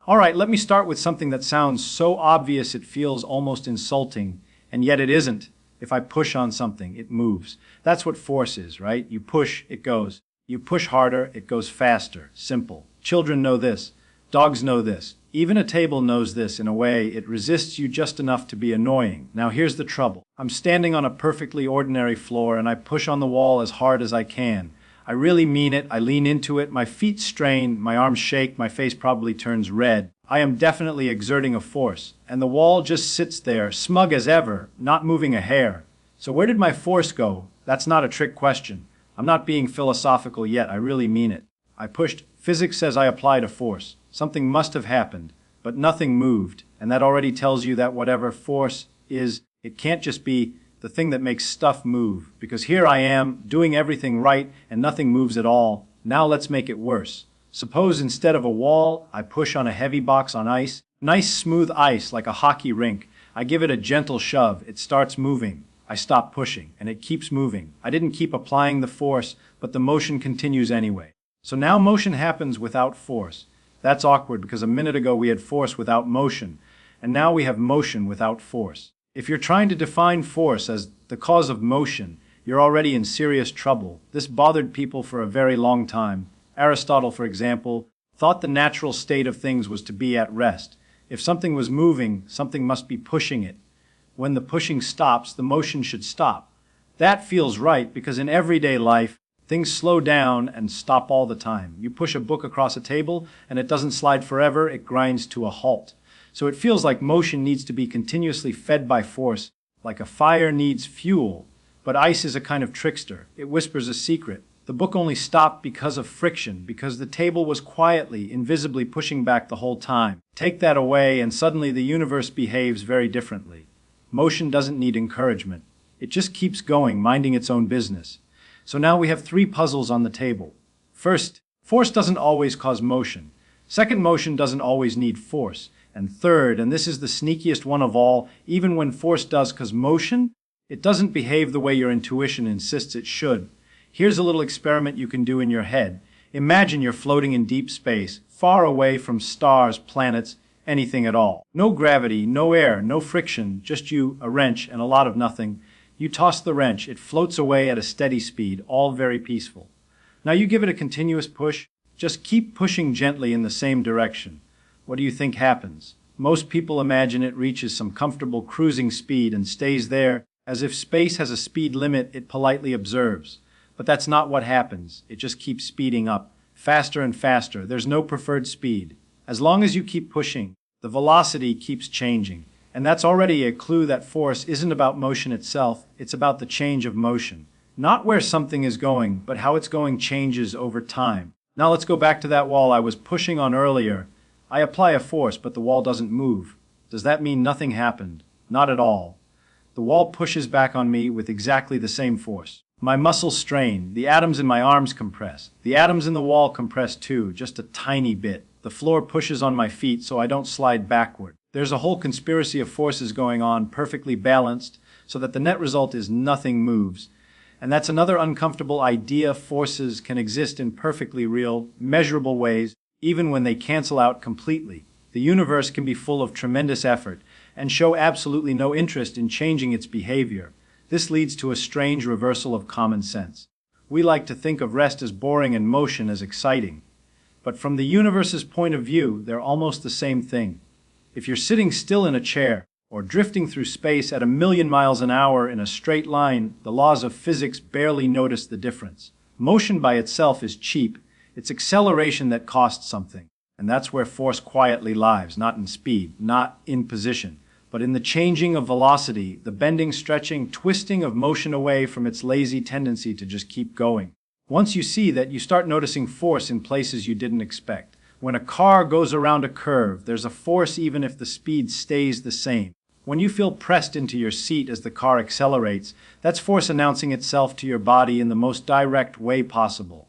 All right, let me start with something that sounds so obvious it feels almost insulting, and yet it isn't. If I push on something, it moves. That's what force is, right? You push, it goes. You push harder, it goes faster. Simple. Children know this. Dogs know this. Even a table knows this in a way. It resists you just enough to be annoying. Now here's the trouble. I'm standing on a perfectly ordinary floor and I push on the wall as hard as I can. I really mean it. I lean into it. My feet strain, my arms shake, my face probably turns red. I am definitely exerting a force, and the wall just sits there, smug as ever, not moving a hair. So where did my force go? That's not a trick question. I'm not being philosophical yet. I really mean it. I pushed. Physics says I applied a force. Something must have happened, but nothing moved, and that already tells you that whatever force is, it can't just be the thing that makes stuff move, because here I am, doing everything right, and nothing moves at all. Now let's make it worse. Suppose instead of a wall, I push on a heavy box on ice. Nice smooth ice like a hockey rink. I give it a gentle shove. It starts moving. I stop pushing, and it keeps moving. I didn't keep applying the force, but the motion continues anyway. So now motion happens without force. That's awkward because a minute ago we had force without motion, and now we have motion without force. If you're trying to define force as the cause of motion, you're already in serious trouble. This bothered people for a very long time. Aristotle, for example, thought the natural state of things was to be at rest. If something was moving, something must be pushing it. When the pushing stops, the motion should stop. That feels right because in everyday life, things slow down and stop all the time. You push a book across a table and it doesn't slide forever, it grinds to a halt. So it feels like motion needs to be continuously fed by force, like a fire needs fuel. But ice is a kind of trickster. It whispers a secret. The book only stopped because of friction, because the table was quietly, invisibly pushing back the whole time. Take that away and suddenly the universe behaves very differently. Motion doesn't need encouragement. It just keeps going, minding its own business. So now we have three puzzles on the table. First, force doesn't always cause motion. Second, motion doesn't always need force. And third, and this is the sneakiest one of all, even when force does cause motion, it doesn't behave the way your intuition insists it should. Here's a little experiment you can do in your head. Imagine you're floating in deep space, far away from stars, planets, anything at all. No gravity, no air, no friction, just you, a wrench, and a lot of nothing. You toss the wrench, it floats away at a steady speed, all very peaceful. Now you give it a continuous push, just keep pushing gently in the same direction. What do you think happens? Most people imagine it reaches some comfortable cruising speed and stays there, as if space has a speed limit it politely observes. But that's not what happens. It just keeps speeding up, faster and faster. There's no preferred speed. As long as you keep pushing, the velocity keeps changing. And that's already a clue that force isn't about motion itself, it's about the change of motion. Not where something is going, but how it's going changes over time. Now let's go back to that wall I was pushing on earlier. I apply a force, but the wall doesn't move. Does that mean nothing happened? Not at all. The wall pushes back on me with exactly the same force. My muscles strain, the atoms in my arms compress. The atoms in the wall compress too, just a tiny bit. The floor pushes on my feet so I don't slide backward. There's a whole conspiracy of forces going on, perfectly balanced, so that the net result is nothing moves. And that's another uncomfortable idea. Forces can exist in perfectly real, measurable ways, even when they cancel out completely. The universe can be full of tremendous effort and show absolutely no interest in changing its behavior. This leads to a strange reversal of common sense. We like to think of rest as boring and motion as exciting. But from the universe's point of view, they're almost the same thing. If you're sitting still in a chair or drifting through space at 1,000,000 miles an hour in a straight line, the laws of physics barely notice the difference. Motion by itself is cheap. It's acceleration that costs something. And that's where force quietly lies, not in speed, not in position, but in the changing of velocity, the bending, stretching, twisting of motion away from its lazy tendency to just keep going. Once you see that, you start noticing force in places you didn't expect. When a car goes around a curve, there's a force even if the speed stays the same. When you feel pressed into your seat as the car accelerates, that's force announcing itself to your body in the most direct way possible.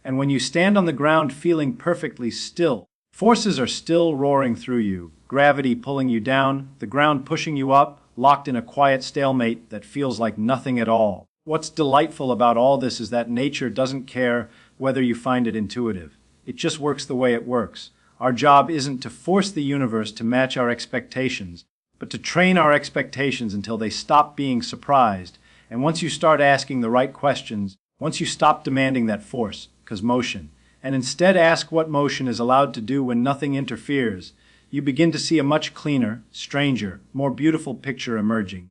And when you stand on the ground feeling perfectly still, forces are still roaring through you. Gravity pulling you down, the ground pushing you up, locked in a quiet stalemate that feels like nothing at all. What's delightful about all this is that nature doesn't care whether you find it intuitive. It just works the way it works. Our job isn't to force the universe to match our expectations, but to train our expectations until they stop being surprised. And once you start asking the right questions, once you stop demanding that force, motion, and instead ask what motion is allowed to do when nothing interferes, you begin to see a much cleaner, stranger, more beautiful picture emerging.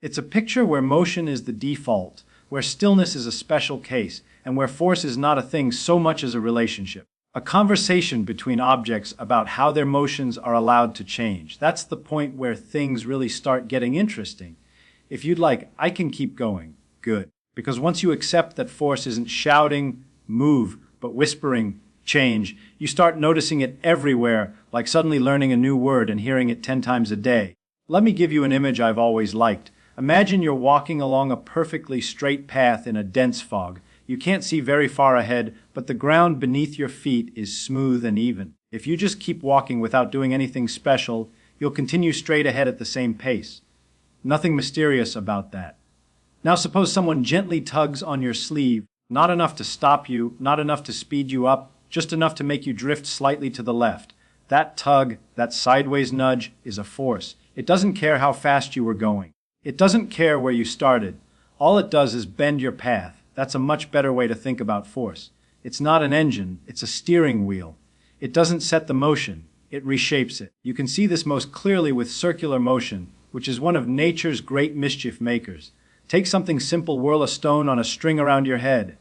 It's a picture where motion is the default, where stillness is a special case, and where force is not a thing so much as a relationship. A conversation between objects about how their motions are allowed to change. That's the point where things really start getting interesting. If you'd like, I can keep going. Good. Because once you accept that force isn't shouting, move, but whispering, change, you start noticing it everywhere, like suddenly learning a new word and hearing it 10 times a day. Let me give you an image I've always liked. Imagine you're walking along a perfectly straight path in a dense fog. You can't see very far ahead, but the ground beneath your feet is smooth and even. If you just keep walking without doing anything special, you'll continue straight ahead at the same pace. Nothing mysterious about that. Now suppose someone gently tugs on your sleeve, not enough to stop you, not enough to speed you up, just enough to make you drift slightly to the left. That tug, that sideways nudge, is a force. It doesn't care how fast you were going. It doesn't care where you started. All it does is bend your path. That's a much better way to think about force. It's not an engine, it's a steering wheel. It doesn't set the motion, it reshapes it. You can see this most clearly with circular motion, which is one of nature's great mischief makers. Take something simple, whirl a stone on a string around your head.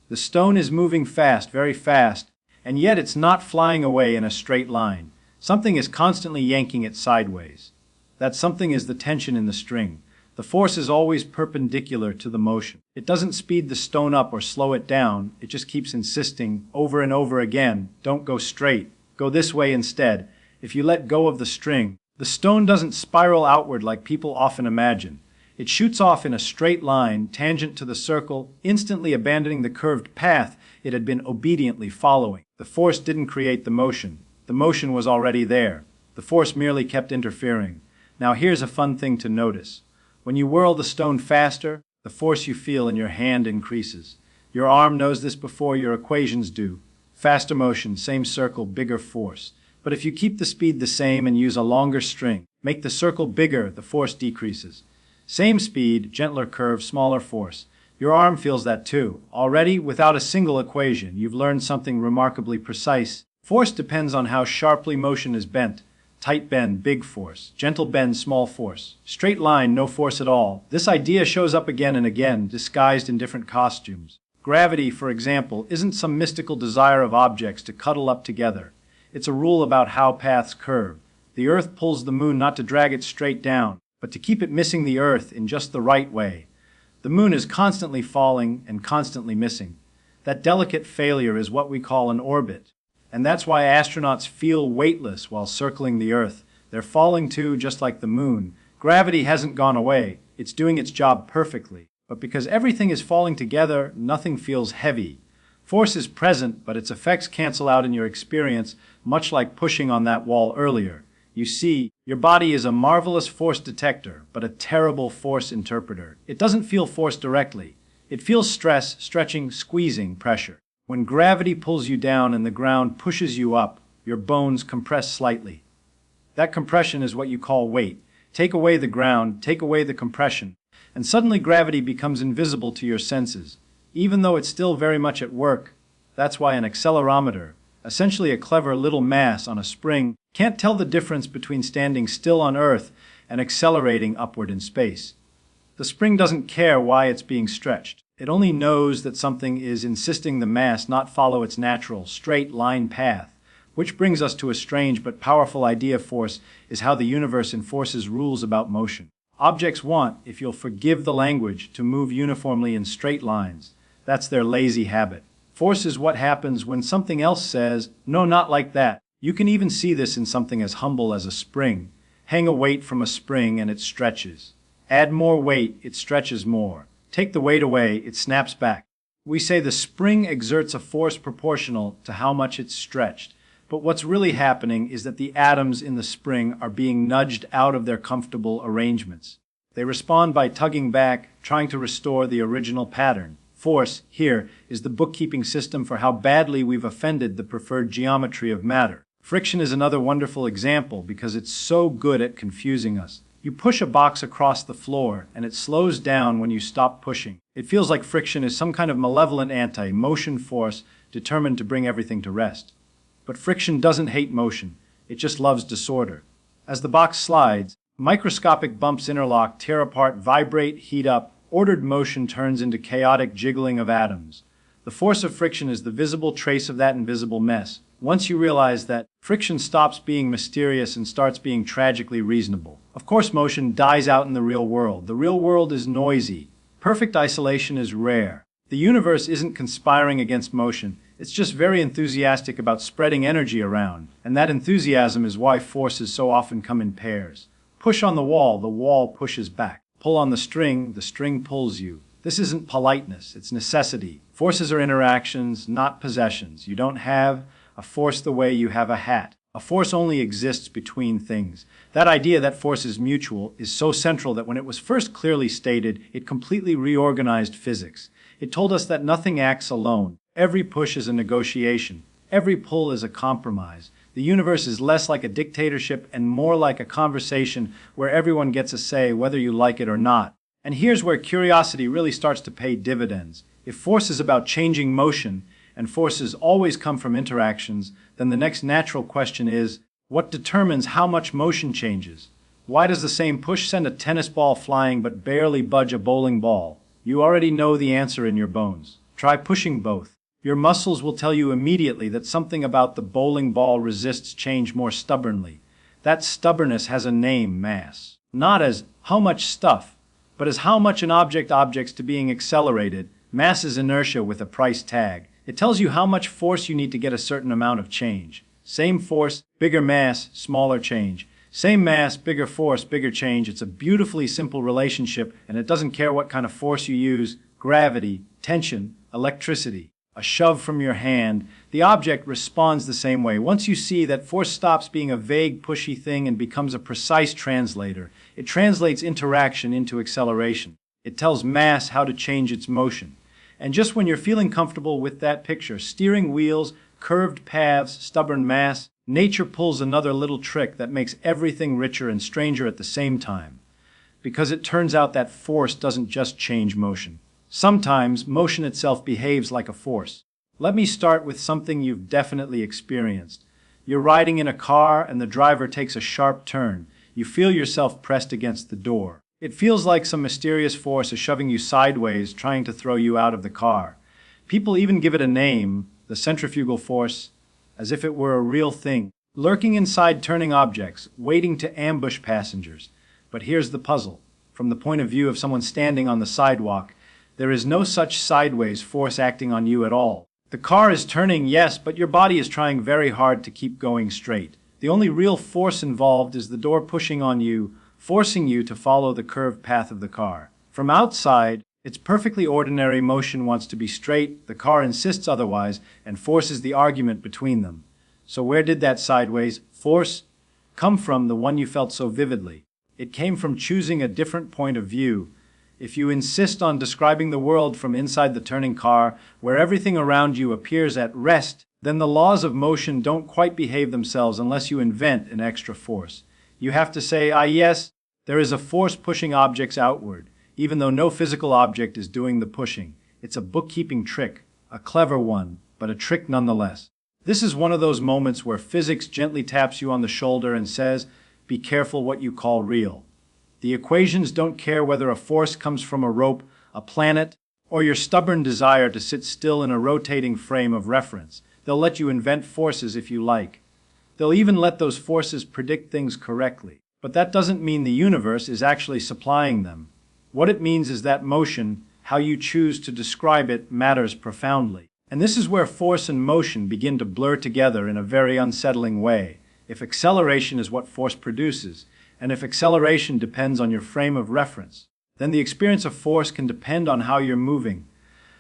The stone is moving fast, very fast, and yet it's not flying away in a straight line. Something is constantly yanking it sideways. That something is the tension in the string. The force is always perpendicular to the motion. It doesn't speed the stone up or slow it down. It just keeps insisting over and over again, don't go straight, go this way instead. If you let go of the string, the stone doesn't spiral outward like people often imagine. It shoots off in a straight line, tangent to the circle, instantly abandoning the curved path it had been obediently following. The force didn't create the motion. The motion was already there. The force merely kept interfering. Now here's a fun thing to notice. When you whirl the stone faster, the force you feel in your hand increases. Your arm knows this before your equations do. Faster motion, same circle, bigger force. But if you keep the speed the same and use a longer string, make the circle bigger, the force decreases. Same speed, gentler curve, smaller force. Your arm feels that too. Already, without a single equation, you've learned something remarkably precise. Force depends on how sharply motion is bent. Tight bend, big force. Gentle bend, small force. Straight line, no force at all. This idea shows up again and again, disguised in different costumes. Gravity, for example, isn't some mystical desire of objects to cuddle up together. It's a rule about how paths curve. The Earth pulls the moon not to drag it straight down, but to keep it missing the Earth in just the right way. The moon is constantly falling and constantly missing. That delicate failure is what we call an orbit. And that's why astronauts feel weightless while circling the Earth. They're falling too, just like the moon. Gravity hasn't gone away. It's doing its job perfectly. But because everything is falling together, nothing feels heavy. Force is present, but its effects cancel out in your experience, much like pushing on that wall earlier. You see, your body is a marvelous force detector, but a terrible force interpreter. It doesn't feel force directly. It feels stress, stretching, squeezing, pressure. When gravity pulls you down and the ground pushes you up, your bones compress slightly. That compression is what you call weight. Take away the ground, take away the compression, and suddenly gravity becomes invisible to your senses, even though it's still very much at work. That's why an accelerometer, essentially a clever little mass on a spring, can't tell the difference between standing still on Earth and accelerating upward in space. The spring doesn't care why it's being stretched. It only knows that something is insisting the mass not follow its natural, straight line path. Which brings us to a strange but powerful idea of force is how the universe enforces rules about motion. Objects want, if you'll forgive the language, to move uniformly in straight lines. That's their lazy habit. Force is what happens when something else says, no, not like that. You can even see this in something as humble as a spring. Hang a weight from a spring and it stretches. Add more weight, it stretches more. Take the weight away, it snaps back. We say the spring exerts a force proportional to how much it's stretched. But what's really happening is that the atoms in the spring are being nudged out of their comfortable arrangements. They respond by tugging back, trying to restore the original pattern. Force, here, is the bookkeeping system for how badly we've offended the preferred geometry of matter. Friction is another wonderful example because it's so good at confusing us. You push a box across the floor, and it slows down when you stop pushing. It feels like friction is some kind of malevolent anti-motion force determined to bring everything to rest. But friction doesn't hate motion. It just loves disorder. As the box slides, microscopic bumps interlock, tear apart, vibrate, heat up. Ordered motion turns into chaotic jiggling of atoms. The force of friction is the visible trace of that invisible mess. Once you realize that, friction stops being mysterious and starts being tragically reasonable. Of course, motion dies out in the real world. The real world is noisy. Perfect isolation is rare. The universe isn't conspiring against motion. It's just very enthusiastic about spreading energy around. And that enthusiasm is why forces so often come in pairs. Push on the wall pushes back. Pull on the string pulls you. This isn't politeness, it's necessity. Forces are interactions, not possessions. You don't have a force the way you have a hat. A force only exists between things. That idea that force is mutual is so central that when it was first clearly stated, it completely reorganized physics. It told us that nothing acts alone. Every push is a negotiation. Every pull is a compromise. The universe is less like a dictatorship and more like a conversation where everyone gets a say whether you like it or not. And here's where curiosity really starts to pay dividends. If force is about changing motion, and forces always come from interactions, then the next natural question is, what determines how much motion changes? Why does the same push send a tennis ball flying but barely budge a bowling ball? You already know the answer in your bones. Try pushing both. Your muscles will tell you immediately that something about the bowling ball resists change more stubbornly. That stubbornness has a name, mass. Not as how much stuff, but as how much an object objects to being accelerated. Mass is inertia with a price tag. It tells you how much force you need to get a certain amount of change. Same force, bigger mass, smaller change. Same mass, bigger force, bigger change. It's a beautifully simple relationship, and it doesn't care what kind of force you use, gravity, tension, electricity, a shove from your hand. The object responds the same way. Once you see that force stops being a vague, pushy thing and becomes a precise translator, it translates interaction into acceleration. It tells mass how to change its motion. And just when you're feeling comfortable with that picture, steering wheels, curved paths, stubborn mass, nature pulls another little trick that makes everything richer and stranger at the same time. Because it turns out that force doesn't just change motion. Sometimes motion itself behaves like a force. Let me start with something you've definitely experienced. You're riding in a car and the driver takes a sharp turn. You feel yourself pressed against the door. It feels like some mysterious force is shoving you sideways, trying to throw you out of the car. People even give it a name, the centrifugal force, as if it were a real thing, lurking inside turning objects, waiting to ambush passengers. But here's the puzzle. From the point of view of someone standing on the sidewalk, there is no such sideways force acting on you at all. The car is turning, yes, but your body is trying very hard to keep going straight. The only real force involved is the door pushing on you, forcing you to follow the curved path of the car. From outside, its perfectly ordinary motion wants to be straight, the car insists otherwise, and forces the argument between them. So where did that sideways force come from, the one you felt so vividly? It came from choosing a different point of view. If you insist on describing the world from inside the turning car, where everything around you appears at rest, then the laws of motion don't quite behave themselves unless you invent an extra force. You have to say, yes, there is a force pushing objects outward, even though no physical object is doing the pushing. It's a bookkeeping trick, a clever one, but a trick nonetheless. This is one of those moments where physics gently taps you on the shoulder and says, be careful what you call real. The equations don't care whether a force comes from a rope, a planet, or your stubborn desire to sit still in a rotating frame of reference. They'll let you invent forces if you like. They'll even let those forces predict things correctly. But that doesn't mean the universe is actually supplying them. What it means is that motion, how you choose to describe it, matters profoundly. And this is where force and motion begin to blur together in a very unsettling way. If acceleration is what force produces, and if acceleration depends on your frame of reference, then the experience of force can depend on how you're moving.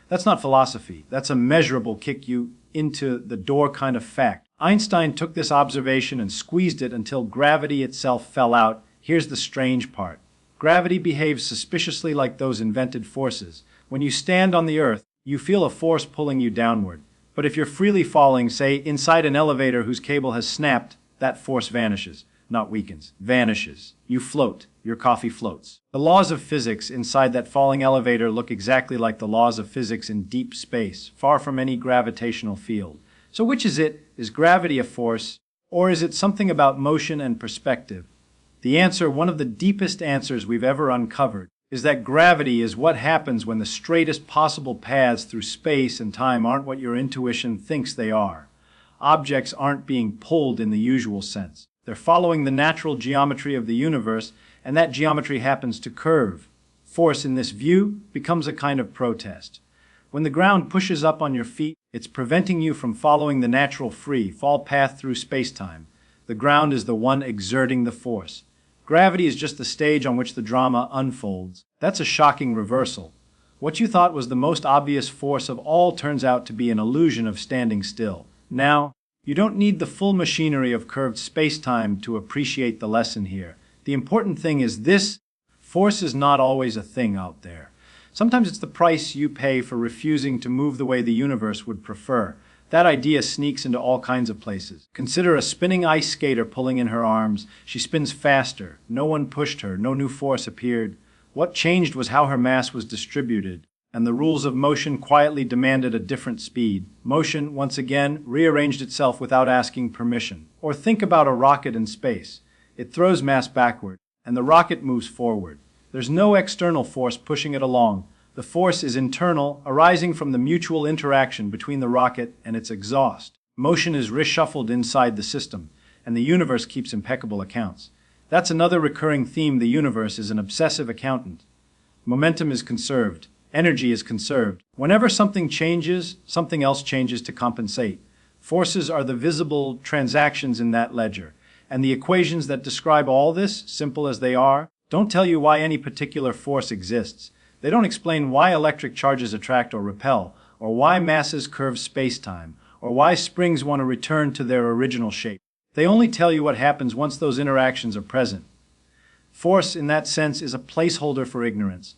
That's not philosophy. That's a measurable kick you into the door kind of fact. Einstein took this observation and squeezed it until gravity itself fell out. Here's the strange part. Gravity behaves suspiciously like those invented forces. When you stand on the earth, you feel a force pulling you downward. But if you're freely falling, say, inside an elevator whose cable has snapped, that force vanishes, not weakens, vanishes. You float. Your coffee floats. The laws of physics inside that falling elevator look exactly like the laws of physics in deep space, far from any gravitational field. So which is it? Is gravity a force, or is it something about motion and perspective? The answer, one of the deepest answers we've ever uncovered, is that gravity is what happens when the straightest possible paths through space and time aren't what your intuition thinks they are. Objects aren't being pulled in the usual sense. They're following the natural geometry of the universe, and that geometry happens to curve. Force in this view becomes a kind of protest. When the ground pushes up on your feet, it's preventing you from following the natural free fall path through space-time. The ground is the one exerting the force. Gravity is just the stage on which the drama unfolds. That's a shocking reversal. What you thought was the most obvious force of all turns out to be an illusion of standing still. Now, you don't need the full machinery of curved space-time to appreciate the lesson here. The important thing is this: force is not always a thing out there. Sometimes it's the price you pay for refusing to move the way the universe would prefer. That idea sneaks into all kinds of places. Consider a spinning ice skater pulling in her arms. She spins faster. No one pushed her. No new force appeared. What changed was how her mass was distributed, and the rules of motion quietly demanded a different speed. Motion, once again, rearranged itself without asking permission. Or think about a rocket in space. It throws mass backward, and the rocket moves forward. There's no external force pushing it along. The force is internal, arising from the mutual interaction between the rocket and its exhaust. Motion is reshuffled inside the system, and the universe keeps impeccable accounts. That's another recurring theme. The universe is an obsessive accountant. Momentum is conserved. Energy is conserved. Whenever something changes, something else changes to compensate. Forces are the visible transactions in that ledger. And the equations that describe all this, simple as they are, don't tell you why any particular force exists. They don't explain why electric charges attract or repel, or why masses curve space-time, or why springs want to return to their original shape. They only tell you what happens once those interactions are present. Force, in that sense, is a placeholder for ignorance.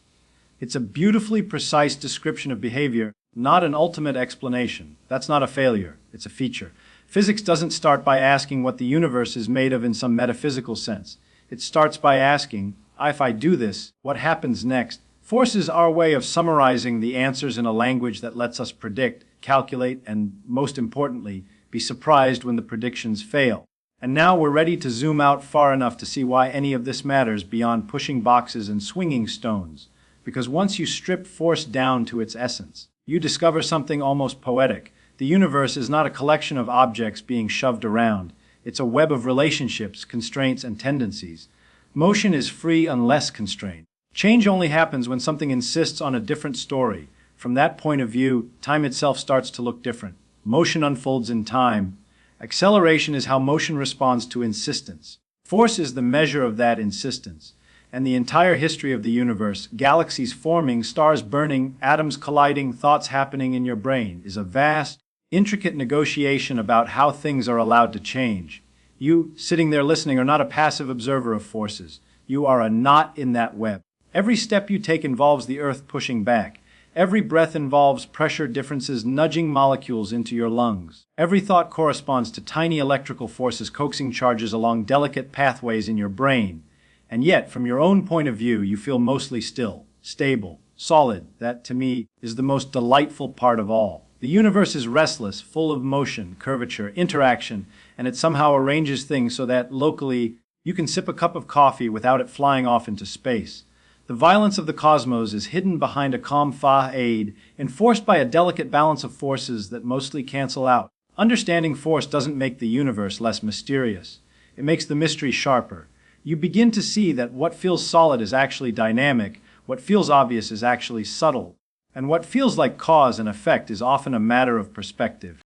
It's a beautifully precise description of behavior, not an ultimate explanation. That's not a failure. It's a feature. Physics doesn't start by asking what the universe is made of in some metaphysical sense. It starts by asking, if I do this, what happens next? Force is our way of summarizing the answers in a language that lets us predict, calculate, and, most importantly, be surprised when the predictions fail. And now we're ready to zoom out far enough to see why any of this matters beyond pushing boxes and swinging stones. Because once you strip force down to its essence, you discover something almost poetic. The universe is not a collection of objects being shoved around. It's a web of relationships, constraints, and tendencies. Motion is free unless constrained. Change only happens when something insists on a different story. From that point of view, time itself starts to look different. Motion unfolds in time. Acceleration is how motion responds to insistence. Force is the measure of that insistence. And the entire history of the universe, galaxies forming, stars burning, atoms colliding, thoughts happening in your brain, is a vast, intricate negotiation about how things are allowed to change. You, sitting there listening, are not a passive observer of forces. You are a knot in that web. Every step you take involves the earth pushing back. Every breath involves pressure differences nudging molecules into your lungs. Every thought corresponds to tiny electrical forces coaxing charges along delicate pathways in your brain. And yet, from your own point of view, you feel mostly still, stable, solid. That, to me, is the most delightful part of all. The universe is restless, full of motion, curvature, interaction, and it somehow arranges things so that, locally, you can sip a cup of coffee without it flying off into space. The violence of the cosmos is hidden behind a calm fa-aid, enforced by a delicate balance of forces that mostly cancel out. Understanding force doesn't make the universe less mysterious. It makes the mystery sharper. You begin to see that what feels solid is actually dynamic, what feels obvious is actually subtle, and what feels like cause and effect is often a matter of perspective.